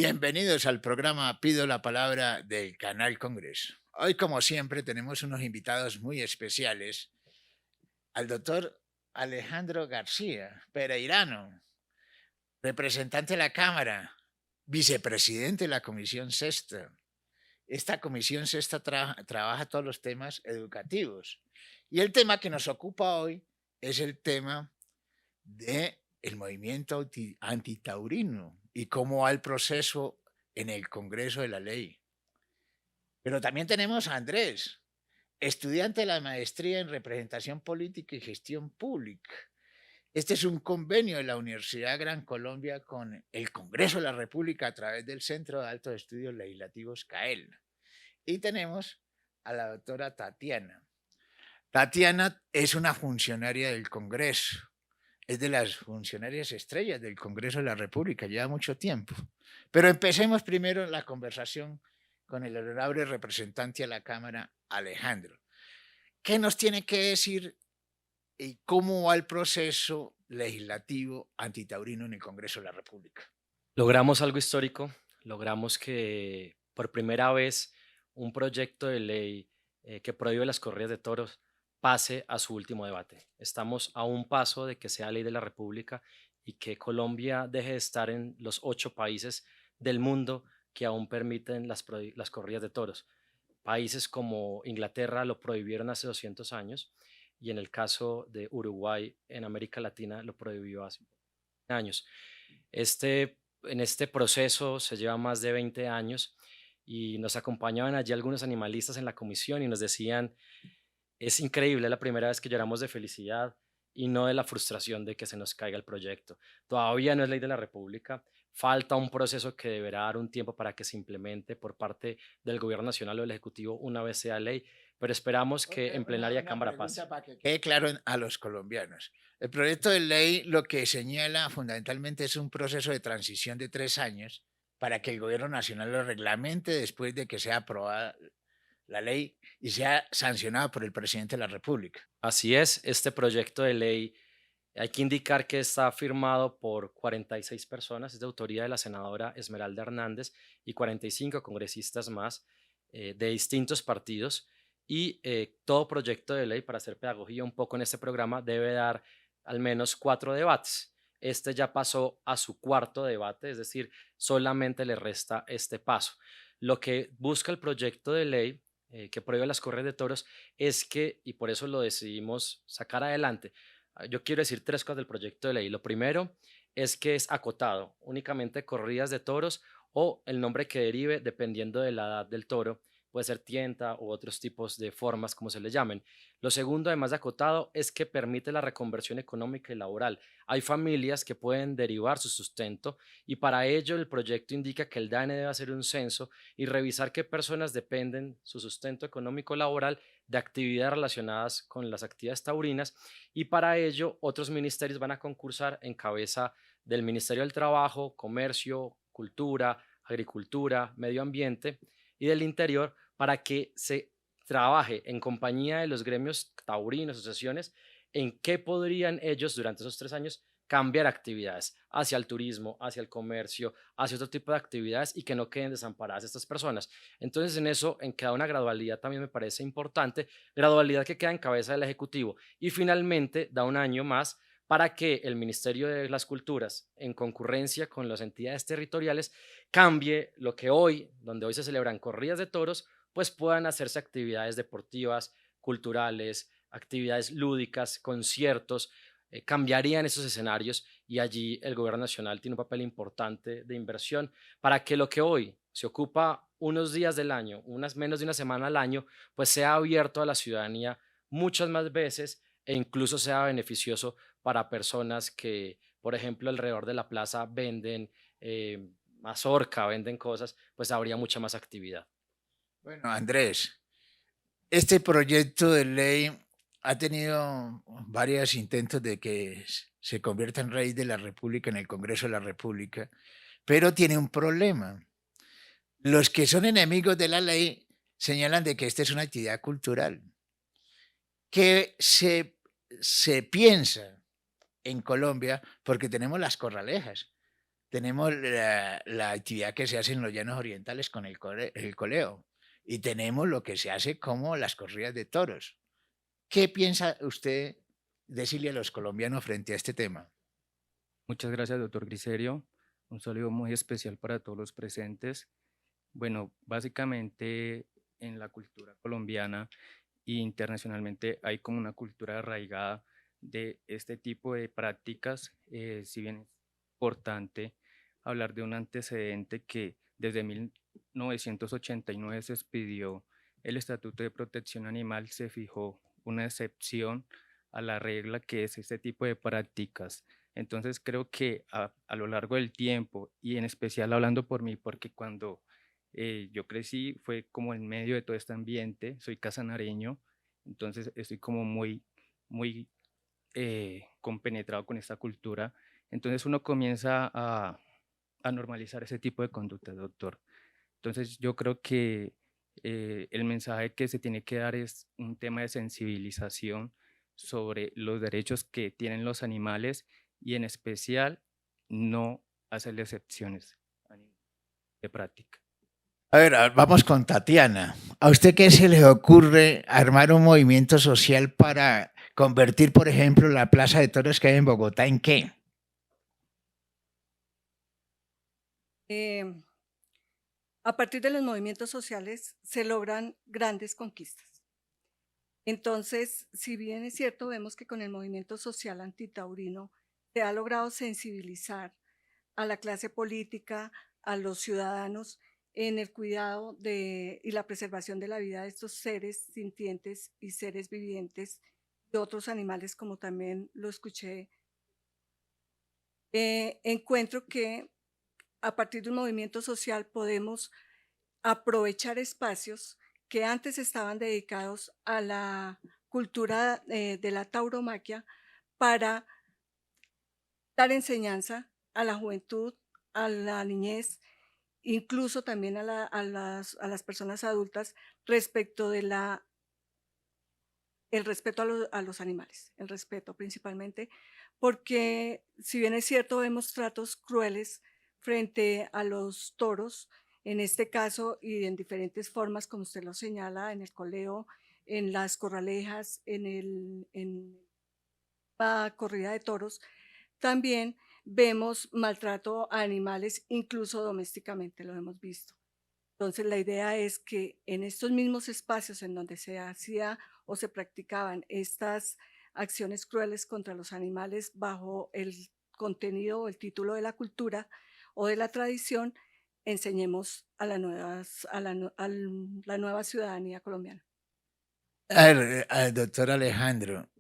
Bienvenidos al programa Pido la Palabra del Canal Congreso. Hoy, como siempre, tenemos unos invitados muy especiales al doctor Alejandro García Pereirano, representante de la Cámara, vicepresidente de la Comisión Sexta. Esta Comisión Sexta trabaja todos los temas educativos. Y el tema que nos ocupa hoy es el tema de el movimiento antitaurino y cómo va el proceso en el Congreso de la Ley. Pero también tenemos a Andrés, estudiante de la maestría en representación política y gestión pública. Este es un convenio de la Universidad Gran Colombia con el Congreso de la República a través del Centro de Altos Estudios Legislativos CAEL. Y tenemos a la doctora Tatiana. Tatiana es una funcionaria del Congreso. Es de las funcionarias estrellas del Congreso de la República, lleva mucho tiempo. Pero empecemos primero la conversación con el honorable representante a la Cámara, Alejandro. ¿Qué nos tiene que decir y cómo va el proceso legislativo antitaurino en el Congreso de la República? Logramos algo histórico, logramos que por primera vez un proyecto de ley que prohíbe las corridas de toros pase a su último debate. Estamos a un paso de que sea ley de la República y que Colombia deje de estar en los 8 países del mundo que aún permiten las corridas de toros. Países como Inglaterra lo prohibieron hace 200 años y en el caso de Uruguay en América Latina lo prohibió hace años. En este proceso se lleva más de 20 años y nos acompañaban allí algunos animalistas en la comisión y nos decían, es increíble, es la primera vez que lloramos de felicidad y no de la frustración de que se nos caiga el proyecto. Todavía no es ley de la República, falta un proceso que deberá dar un tiempo para que se implemente por parte del Gobierno Nacional o del Ejecutivo una vez sea ley, pero esperamos que en plenaria Una Cámara pase. pregunta para que quede claro a los colombianos. El proyecto de ley lo que señala fundamentalmente es un proceso de transición de 3 años para que el gobierno nacional lo reglamente después de que sea aprobada la ley y sea sancionada por el presidente de la República. Así es, este proyecto de ley hay que indicar que está firmado por 46 personas, es de autoría de la senadora Esmeralda Hernández y 45 congresistas más de distintos partidos. Y todo proyecto de ley, para hacer pedagogía un poco en este programa, debe dar al menos 4 debates. Este ya pasó a su cuarto debate, es decir, solamente le resta este paso. Lo que busca el proyecto de ley que prohíbe las corridas de toros es que, y por eso lo decidimos sacar adelante, yo quiero decir 3 cosas del proyecto de ley. Lo primero es que es acotado, únicamente corridas de toros o el nombre que derive dependiendo de la edad del toro, puede ser tienta u otros tipos de formas, como se le llamen. Lo segundo, además de acotado, es que permite la reconversión económica y laboral. Hay familias que pueden derivar su sustento y para ello el proyecto indica que el DANE debe hacer un censo y revisar qué personas dependen su sustento económico laboral de actividades relacionadas con las actividades taurinas y para ello otros ministerios van a concursar en cabeza del Ministerio del Trabajo, Comercio, Cultura, Agricultura, Medio Ambiente y del Interior para que se trabaje en compañía de los gremios taurinos, asociaciones, en qué podrían ellos durante esos 3 años cambiar actividades hacia el turismo, hacia el comercio, hacia otro tipo de actividades y que no queden desamparadas estas personas. Entonces, en eso, en que da una gradualidad también me parece importante, gradualidad que queda en cabeza del Ejecutivo. Y finalmente, da un año más para que el Ministerio de las Culturas, en concurrencia con las entidades territoriales, cambie lo que hoy, donde hoy se celebran corridas de toros, pues puedan hacerse actividades deportivas, culturales, actividades lúdicas, conciertos, cambiarían esos escenarios y allí el gobierno nacional tiene un papel importante de inversión para que lo que hoy se ocupa unos días del año, unas menos de una semana al año, pues sea abierto a la ciudadanía muchas más veces e incluso sea beneficioso para personas que, por ejemplo, alrededor de la plaza venden mazorca, venden cosas, pues habría mucha más actividad. Bueno, Andrés, este proyecto de ley ha tenido varios intentos de que se convierta en rey de la República en el Congreso de la República, pero tiene un problema. Los que son enemigos de la ley señalan de que esta es una actividad cultural. ¿Qué se piensa en Colombia? Porque tenemos las corralejas, tenemos la actividad que se hace en los llanos orientales con el coleo y tenemos lo que se hace como las corridas de toros. ¿Qué piensa usted decirle a los colombianos frente a este tema? Muchas gracias, doctor Griserio. Un saludo muy especial para todos los presentes. Bueno, básicamente en la cultura colombiana e internacionalmente hay como una cultura arraigada de este tipo de prácticas, si bien es importante hablar de un antecedente que desde 1989 se expidió el Estatuto de Protección Animal, se fijó una excepción a la regla que es este tipo de prácticas. Entonces creo que a lo largo del tiempo, y en especial hablando por mí, porque cuando yo crecí fue como en medio de todo este ambiente, soy casanareño, entonces estoy como muy compenetrado con esta cultura. Entonces uno comienza a normalizar ese tipo de conductas, doctor. Entonces yo creo que el mensaje que se tiene que dar es un tema de sensibilización sobre los derechos que tienen los animales y en especial no hacerle excepciones de práctica. A ver, vamos con Tatiana. ¿A usted qué se le ocurre armar un movimiento social para convertir, por ejemplo, la Plaza de Toros que hay en Bogotá en qué? A partir de los movimientos sociales se logran grandes conquistas. Entonces, si bien es cierto, vemos que con el movimiento social antitaurino se ha logrado sensibilizar a la clase política, a los ciudadanos en el cuidado y la preservación de la vida de estos seres sintientes y seres vivientes de otros animales, como también lo escuché. Encuentro que a partir de un movimiento social podemos aprovechar espacios que antes estaban dedicados a la cultura de la tauromaquia para dar enseñanza a la juventud, a la niñez, incluso también a las personas adultas respecto de el respeto a los animales, el respeto principalmente, porque si bien es cierto, vemos tratos crueles frente a los toros, en este caso y en diferentes formas, como usted lo señala, en el coleo, en las corralejas, en la corrida de toros, también vemos maltrato a animales, incluso domésticamente lo hemos visto. Entonces, la idea es que en estos mismos espacios en donde se hacía o se practicaban estas acciones crueles contra los animales bajo el contenido o el título de la cultura o de la tradición, enseñemos a la nueva ciudadanía colombiana. A ver, al doctor Alejandro,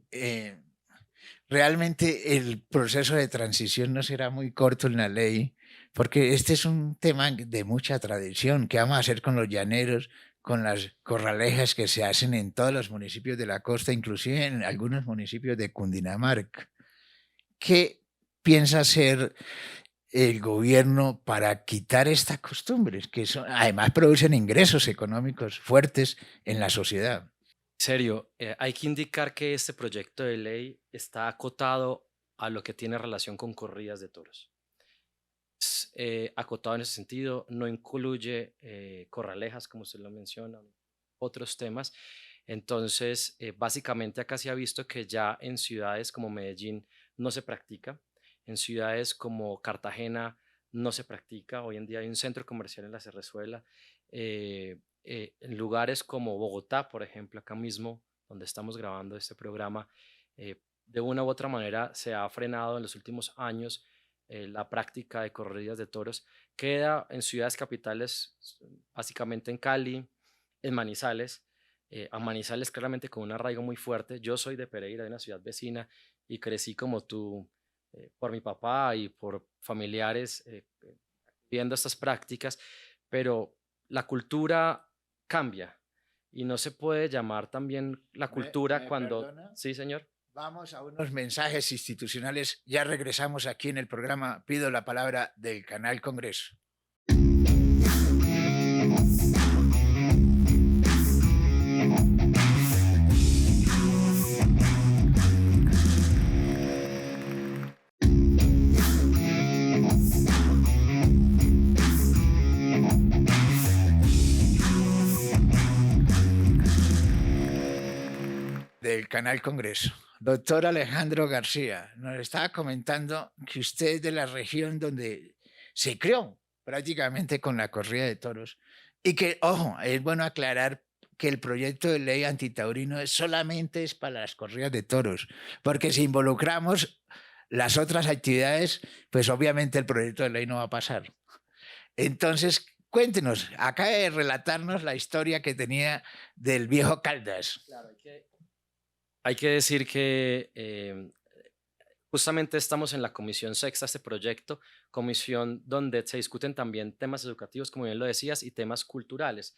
realmente el proceso de transición no será muy corto en la ley, porque este es un tema de mucha tradición. ¿Qué vamos a hacer con los llaneros, con las corralejas que se hacen en todos los municipios de la costa, inclusive en algunos municipios de Cundinamarca? ¿Qué piensa hacer el gobierno para quitar estas costumbres, que además producen ingresos económicos fuertes en la sociedad? Serio, hay que indicar que este proyecto de ley está acotado a lo que tiene relación con corridas de toros. Es, acotado en ese sentido, no incluye corralejas, como usted lo menciona, otros temas. Entonces, básicamente acá se ha visto que ya en ciudades como Medellín no se practica, en ciudades como Cartagena no se practica. Hoy en día hay un centro comercial en la Cerrezuela. En lugares como Bogotá, por ejemplo, acá mismo, donde estamos grabando este programa, de una u otra manera se ha frenado en los últimos años la práctica de corridas de toros. Queda en ciudades capitales, básicamente en Cali, en Manizales. A Manizales claramente con un arraigo muy fuerte. Yo soy de Pereira, de una ciudad vecina, y crecí como tú, por mi papá y por familiares viendo estas prácticas, pero la cultura cambia y no se puede llamar también la cultura ¿Me cuando... perdona? Sí, señor. Vamos a unos mensajes institucionales. Ya regresamos aquí en el programa Pido la Palabra del Canal Congreso. del Canal Congreso. Doctor Alejandro García, nos estaba comentando que usted es de la región donde se creó prácticamente con la corrida de toros y que, ojo, es bueno aclarar que el proyecto de ley antitaurino solamente es para las corridas de toros, porque si involucramos las otras actividades, pues obviamente el proyecto de ley no va a pasar. Entonces, cuéntenos, acaba de relatarnos la historia que tenía del viejo Caldas. Claro, hay que decir que justamente estamos en la comisión sexta de este proyecto, comisión donde se discuten también temas educativos, como bien lo decías, y temas culturales.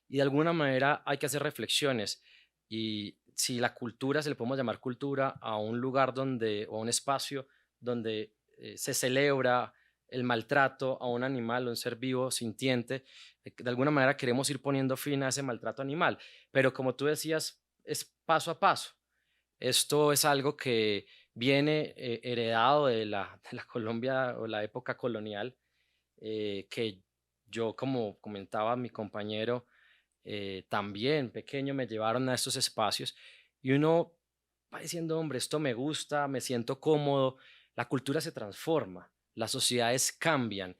Y de alguna manera hay que hacer reflexiones. Y si la cultura, se le podemos llamar cultura, a un lugar donde, o a un espacio donde se celebra el maltrato a un animal, a un ser vivo, sintiente, de alguna manera queremos ir poniendo fin a ese maltrato animal. Pero como tú decías, es paso a paso. Esto es algo que viene heredado de la Colombia o la época colonial, que yo, como comentaba mi compañero, también pequeño me llevaron a estos espacios y uno va diciendo, hombre, esto me gusta, me siento cómodo, la cultura se transforma, las sociedades cambian.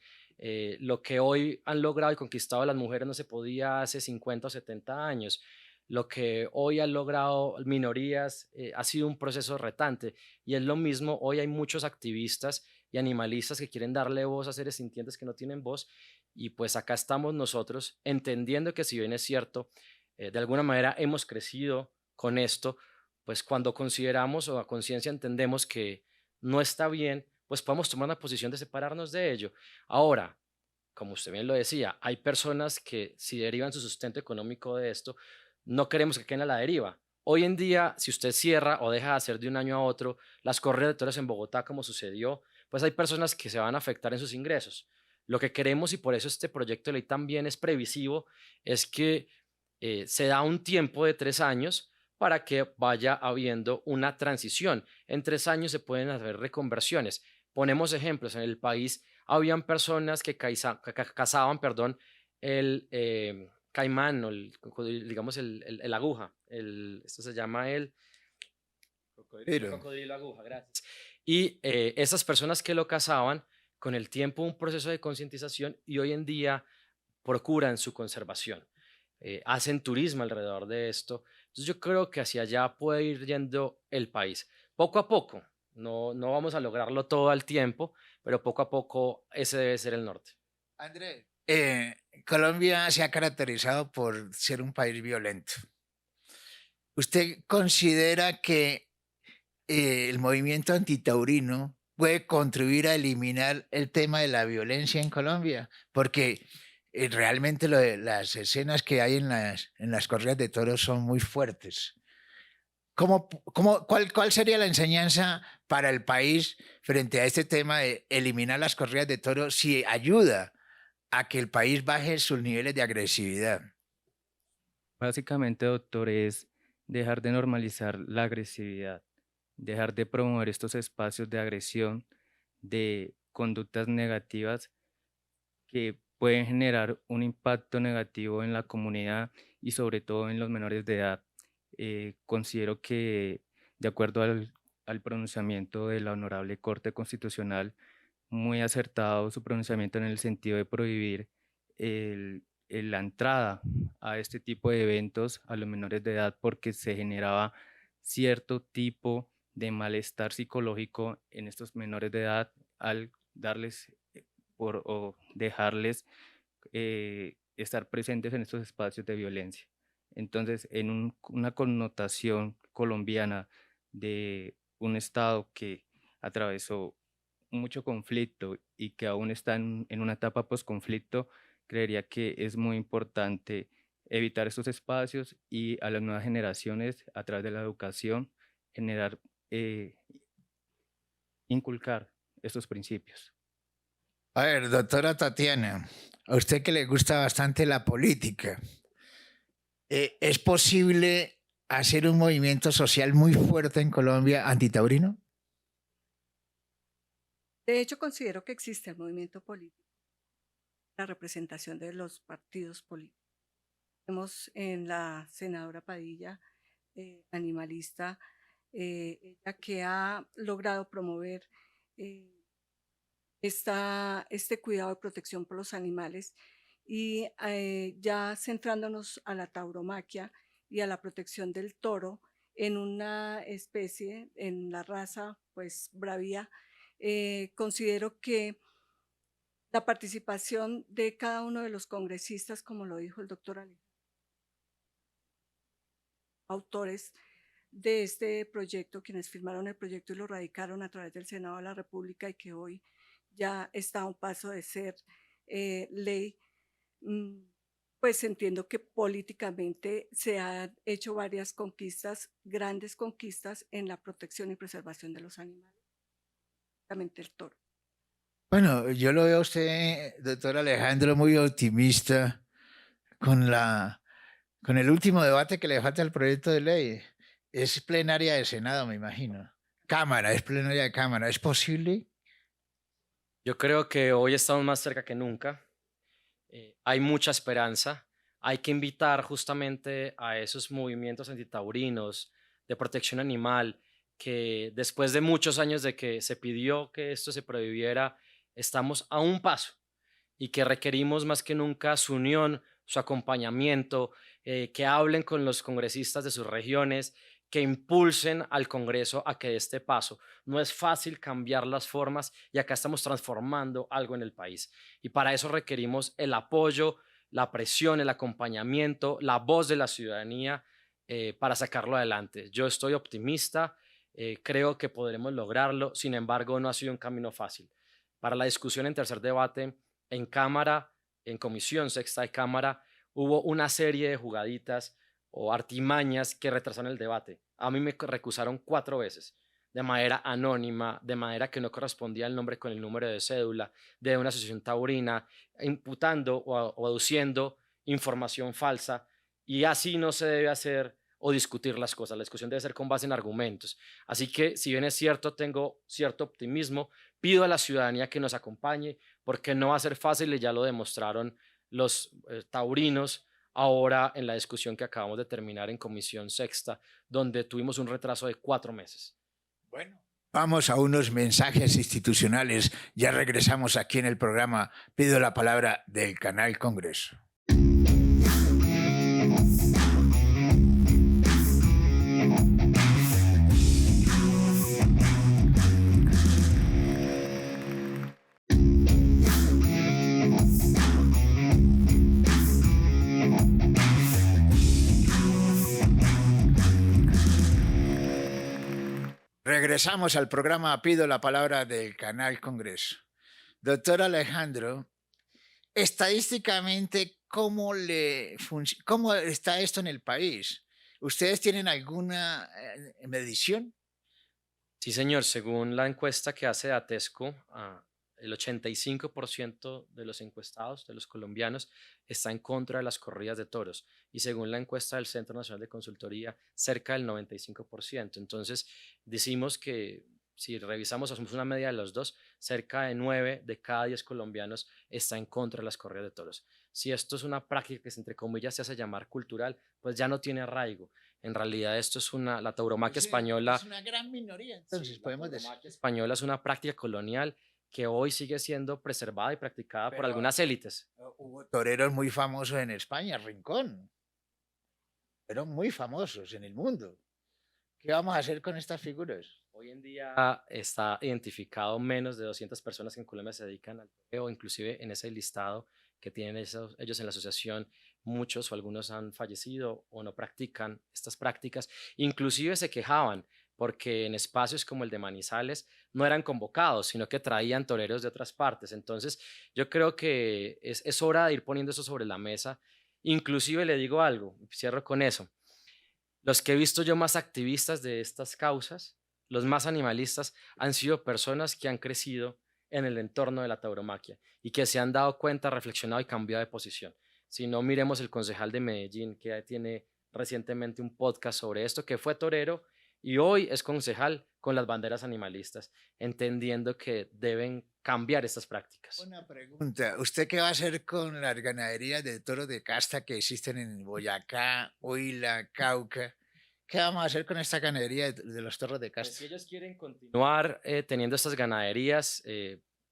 Lo que hoy han logrado y conquistado las mujeres no se podía hace 50 o 70 años. Lo que hoy han logrado minorías ha sido un proceso retante y es lo mismo, hoy hay muchos activistas y animalistas que quieren darle voz a seres sintientes que no tienen voz y pues acá estamos nosotros entendiendo que si bien es cierto, de alguna manera hemos crecido con esto, pues cuando consideramos o a conciencia entendemos que no está bien, pues podemos tomar una posición de separarnos de ello. Ahora, como usted bien lo decía, hay personas que si derivan su sustento económico de esto, no queremos que queden a la deriva. Hoy en día, si usted cierra o deja de hacer de un año a otro las corridas de toros en Bogotá, como sucedió, pues hay personas que se van a afectar en sus ingresos. Lo que queremos, y por eso este proyecto de ley también es previsivo, es que se da un tiempo de 3 años para que vaya habiendo una transición. En 3 años se pueden hacer reconversiones. Ponemos ejemplos. En el país habían personas que cazaban, perdón, el caimán, o digamos el aguja. Esto se llama el Pero, cocodrilo aguja, gracias. Y esas personas que lo cazaban, con el tiempo un proceso de concientización y hoy en día procuran su conservación, hacen turismo alrededor de esto. Entonces yo creo que hacia allá puede ir yendo el país. Poco a poco, no vamos a lograrlo todo al tiempo, pero poco a poco ese debe ser el norte. André, Colombia se ha caracterizado por ser un país violento. ¿Usted considera que el movimiento antitaurino puede contribuir a eliminar el tema de la violencia en Colombia? Porque realmente las escenas que hay en las corridas de toros son muy fuertes. ¿Cuál sería la enseñanza para el país frente a este tema de eliminar las corridas de toros si ayuda a que el país baje sus niveles de agresividad? Básicamente, doctor, es dejar de normalizar la agresividad, dejar de promover estos espacios de agresión, de conductas negativas que pueden generar un impacto negativo en la comunidad y sobre todo en los menores de edad. Considero que, de acuerdo al pronunciamiento de la Honorable Corte Constitucional, muy acertado su pronunciamiento en el sentido de prohibir la entrada a este tipo de eventos a los menores de edad porque se generaba cierto tipo de malestar psicológico en estos menores de edad al darles o dejarles estar presentes en estos espacios de violencia. Entonces, en una connotación colombiana de un Estado que atravesó mucho conflicto y que aún está en una etapa post-conflicto, creería que es muy importante evitar estos espacios y a las nuevas generaciones, a través de la educación, generar, inculcar estos principios. A ver, doctora Tatiana, a usted que le gusta bastante la política, ¿es posible hacer un movimiento social muy fuerte en Colombia antitaurino? De hecho, considero que existe el movimiento político, la representación de los partidos políticos. Vemos en la senadora Padilla animalista, ella que ha logrado promover este cuidado y protección por los animales y ya centrándonos a la tauromaquia y a la protección del toro en una especie, en la raza pues bravía, considero que la participación de cada uno de los congresistas, como lo dijo el doctor Alejandro, autores de este proyecto, quienes firmaron el proyecto y lo radicaron a través del Senado de la República y que hoy ya está a un paso de ser ley, pues entiendo que políticamente se han hecho varias conquistas, grandes conquistas en la protección y preservación de los animales, especialmente el toro. Bueno, yo lo veo a usted, doctor Alejandro, muy optimista con con el último debate que le falta al proyecto de ley. Es plenaria de Senado, me imagino. Cámara, es plenaria de Cámara. ¿Es posible? Yo creo que hoy estamos más cerca que nunca. Hay mucha esperanza. Hay que invitar justamente a esos movimientos antitaurinos de protección animal que después de muchos años de que se pidió que esto se prohibiera, estamos a un paso y que requerimos más que nunca su unión, su acompañamiento, que hablen con los congresistas de sus regiones, que impulsen al Congreso a que dé este paso. No es fácil cambiar las formas y acá estamos transformando algo en el país. Y para eso requerimos el apoyo, la presión, el acompañamiento, la voz de la ciudadanía para sacarlo adelante. Yo estoy optimista, creo que podremos lograrlo, sin embargo no ha sido un camino fácil. Para la discusión en tercer debate, en Cámara, en Comisión Sexta de Cámara, hubo una serie de jugaditas o artimañas que retrasaron el debate. A mí me recusaron 4 veces, de manera anónima, de manera que no correspondía el nombre con el número de cédula, de una asociación taurina, imputando o aduciendo información falsa, y así no se debe hacer o discutir las cosas. La discusión debe ser con base en argumentos. Así que, si bien es cierto, tengo cierto optimismo, pido a la ciudadanía que nos acompañe, porque no va a ser fácil y ya lo demostraron los taurinos ahora en la discusión que acabamos de terminar en Comisión Sexta, donde tuvimos un retraso de 4 meses. Bueno, vamos a unos mensajes institucionales. Ya regresamos aquí en el programa. Pido la palabra del Canal Congreso. Regresamos al programa Pido la palabra del Canal Congreso. Doctor Alejandro, estadísticamente, ¿cómo está esto en el país? ¿Ustedes tienen alguna medición? Sí, señor, según la encuesta que hace Atesco, el 85% de los encuestados, de los colombianos, está en contra de las corridas de toros. Y según la encuesta del Centro Nacional de Consultoría, cerca del 95%. Entonces, decimos que si revisamos, hacemos una media de los dos, cerca de 9 de cada 10 colombianos está en contra de las corridas de toros. Si esto es una práctica que, entre comillas, se hace llamar cultural, pues ya no tiene arraigo. En realidad esto es la tauromaquia española. Es una gran minoría, entonces Sí, podemos la decir. tauromaquia española es una práctica colonial que hoy sigue siendo preservada y practicada por Pero algunas élites. hubo toreros muy famosos en España, Rincón. Fueron muy famosos en el mundo. ¿Qué vamos a hacer con estas figuras? Hoy en día está identificado menos de 200 personas que en Colombia se dedican al toreo, inclusive en ese listado que tienen ellos en la asociación, muchos o algunos han fallecido o no practican estas prácticas. Inclusive se quejaban porque en espacios como el de Manizales no eran convocados, sino que traían toreros de otras partes. Entonces yo creo que es hora de ir poniendo eso sobre la mesa. Inclusive le digo algo, cierro con eso. Los que he visto yo más activistas de estas causas, los más animalistas, han sido personas que han crecido en el entorno de la tauromaquia y que se han dado cuenta, reflexionado y cambiado de posición. Si no, miremos el concejal de Medellín, que tiene recientemente un podcast sobre esto, que fue torero y hoy es concejal con las banderas animalistas, entendiendo que deben cambiar estas prácticas. Una pregunta, ¿usted qué va a hacer con las ganaderías de toros de casta que existen en Boyacá, Huila, Cauca ¿Qué vamos a hacer con esta ganadería de los toros de Pues si Castro? ellos quieren continuar teniendo estas ganaderías,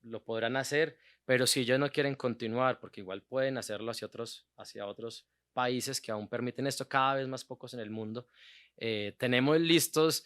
lo podrán hacer, pero si ellos no quieren continuar, porque igual pueden hacerlo hacia otros países que aún permiten esto, cada vez más pocos en el mundo, tenemos listos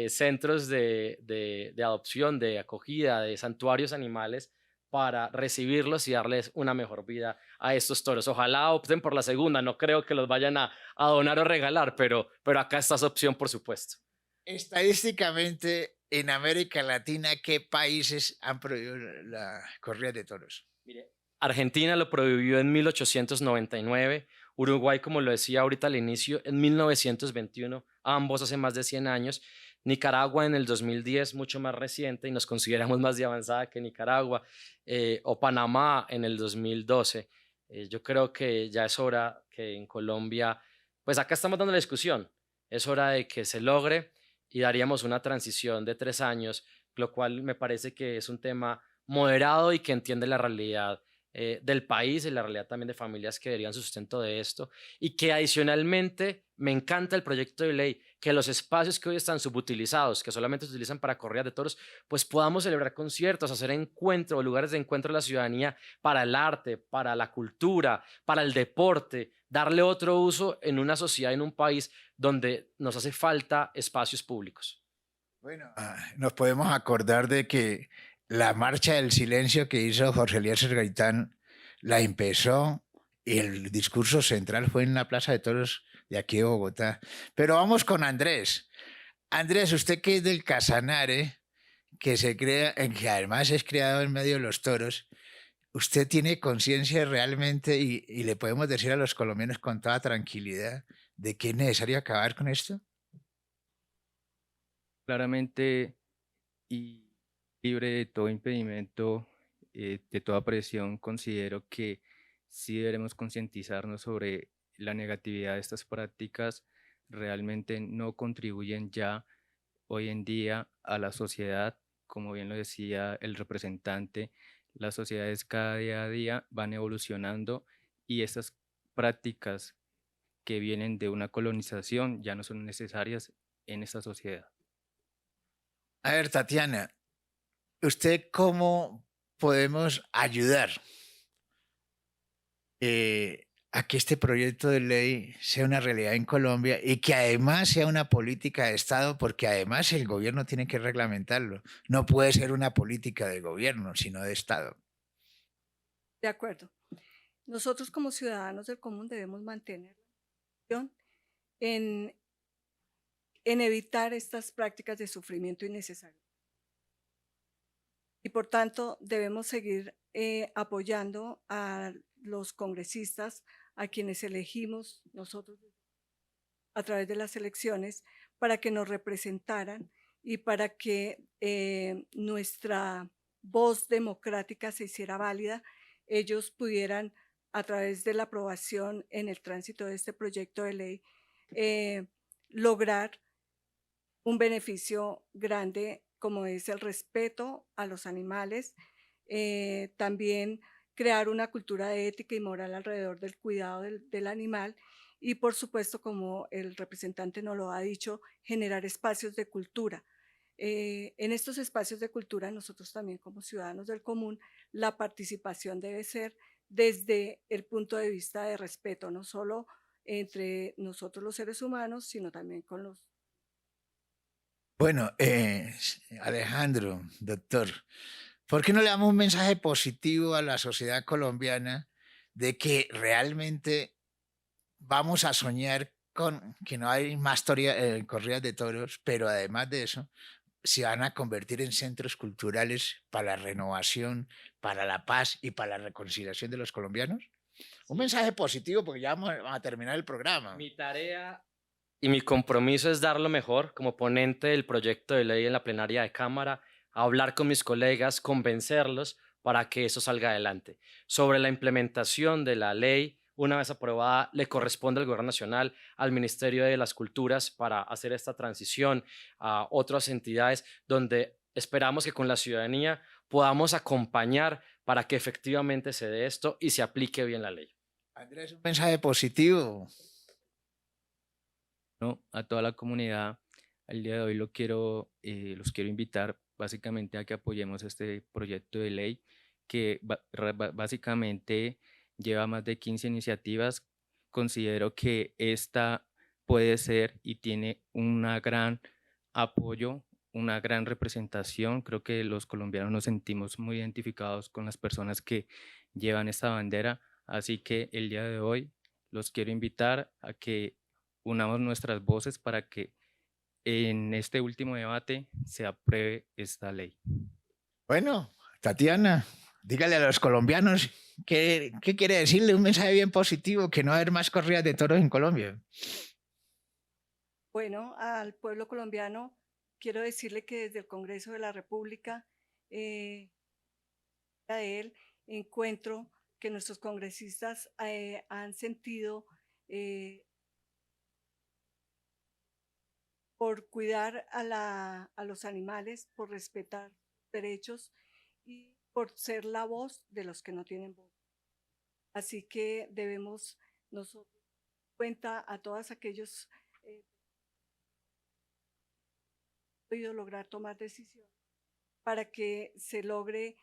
centros de adopción, de acogida, de santuarios animales para recibirlos y darles una mejor vida a estos toros. Ojalá opten por la segunda, no creo que los vayan a donar o regalar, pero acá está esa opción, por supuesto. Estadísticamente, en América Latina, ¿qué países han prohibido la corrida de toros? Mire, Argentina lo prohibió en 1899, Uruguay, como lo decía ahorita al inicio, en 1921, ambos hace más de 100 años, Nicaragua en el 2010, mucho más reciente, y nos consideramos más de avanzada que Nicaragua, o Panamá en el 2012. Yo creo que ya es hora que en Colombia, pues acá estamos dando la discusión, es hora de que se logre y daríamos una transición de 3 años, lo cual me parece que es un tema moderado y que entiende la realidad del país y la realidad también de familias que darían sustento de esto, y que adicionalmente me encanta el proyecto de ley, que los espacios que hoy están subutilizados, que solamente se utilizan para corridas de toros, pues podamos celebrar conciertos, hacer encuentros, lugares de encuentro de la ciudadanía para el arte, para la cultura, para el deporte, darle otro uso en una sociedad, en un país donde nos hace falta espacios públicos. Bueno, nos podemos acordar de que la marcha del silencio que hizo Jorge Eliezer Gaitán la empezó y el discurso central fue en la Plaza de Toros de aquí de Bogotá. Pero vamos con Andrés. Andrés, usted que es del Casanare, que se crea, que además es criado en medio de los toros, ¿usted tiene conciencia realmente y le podemos decir a los colombianos con toda tranquilidad de que es necesario acabar con esto? Claramente y libre de todo impedimento, de toda presión, considero que sí deberemos concientizarnos sobre la negatividad de estas prácticas. Realmente no contribuyen ya hoy en día a la sociedad, como bien lo decía el representante, las sociedades cada día a día van evolucionando y estas prácticas que vienen de una colonización ya no son necesarias en esta sociedad. A ver, Tatiana, ¿usted cómo podemos ayudar a que este proyecto de ley sea una realidad en Colombia y que además sea una política de Estado? Porque además el gobierno tiene que reglamentarlo. No puede ser una política de gobierno, sino de Estado. De acuerdo. Nosotros como ciudadanos del común debemos mantener la atención en evitar estas prácticas de sufrimiento innecesario. Y por tanto debemos seguir apoyando a los congresistas a quienes elegimos nosotros a través de las elecciones para que nos representaran y para que nuestra voz democrática se hiciera válida. Ellos pudieran, a través de la aprobación en el tránsito de este proyecto de ley, lograr un beneficio grande como es el respeto a los animales, también crear una cultura de ética y moral alrededor del cuidado del animal y, por supuesto, como el representante nos lo ha dicho, generar espacios de cultura. En estos espacios de cultura, nosotros también como ciudadanos del común, la participación debe ser desde el punto de vista de respeto, no solo entre nosotros los seres humanos, sino también con los... Bueno, Alejandro, doctor, ¿por qué no le damos un mensaje positivo a la sociedad colombiana de que realmente vamos a soñar con que no hay más corridas de toros, pero además de eso, se van a convertir en centros culturales para la renovación, para la paz y para la reconciliación de los colombianos? Un mensaje positivo porque ya vamos a terminar el programa. Mi tarea y mi compromiso es dar lo mejor como ponente del proyecto de ley en la plenaria de Cámara, hablar con mis colegas, convencerlos para que eso salga adelante. Sobre la implementación de la ley, una vez aprobada, le corresponde al Gobierno Nacional, al Ministerio de las Culturas para hacer esta transición a otras entidades donde esperamos que con la ciudadanía podamos acompañar para que efectivamente se dé esto y se aplique bien la ley. Andrés, un mensaje positivo. ¿no? A toda la comunidad, al día de hoy los quiero invitar básicamente a que apoyemos este proyecto de ley que básicamente lleva más de 15 iniciativas. Considero que esta puede ser y tiene un gran apoyo, una gran representación. Creo que los colombianos nos sentimos muy identificados con las personas que llevan esta bandera, así que el día de hoy los quiero invitar a que unamos nuestras voces para que en este último debate se apruebe esta ley. Bueno, Tatiana, dígale a los colombianos qué quiere decirle, un mensaje bien positivo, que no va a haber más corridas de toros en Colombia. Bueno, al pueblo colombiano quiero decirle que desde el Congreso de la República, de él, encuentro que nuestros congresistas han sentido por cuidar a los animales, por respetar derechos y por ser la voz de los que no tienen voz. Así que debemos nosotros cuenta a todos aquellos podido lograr tomar decisiones para que se logre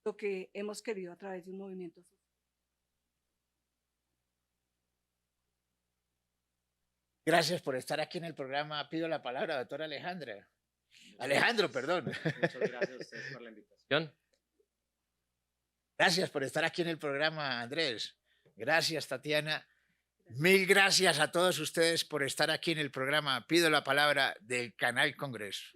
lo que hemos querido a través de un movimiento social. Gracias por estar aquí en el programa. Pido la palabra, doctora Alejandra. Alejandro, perdón. Muchas gracias a ustedes por la invitación. Gracias por estar aquí en el programa, Andrés. Gracias, Tatiana. Mil gracias a todos ustedes por estar aquí en el programa. Pido la palabra del Canal Congreso.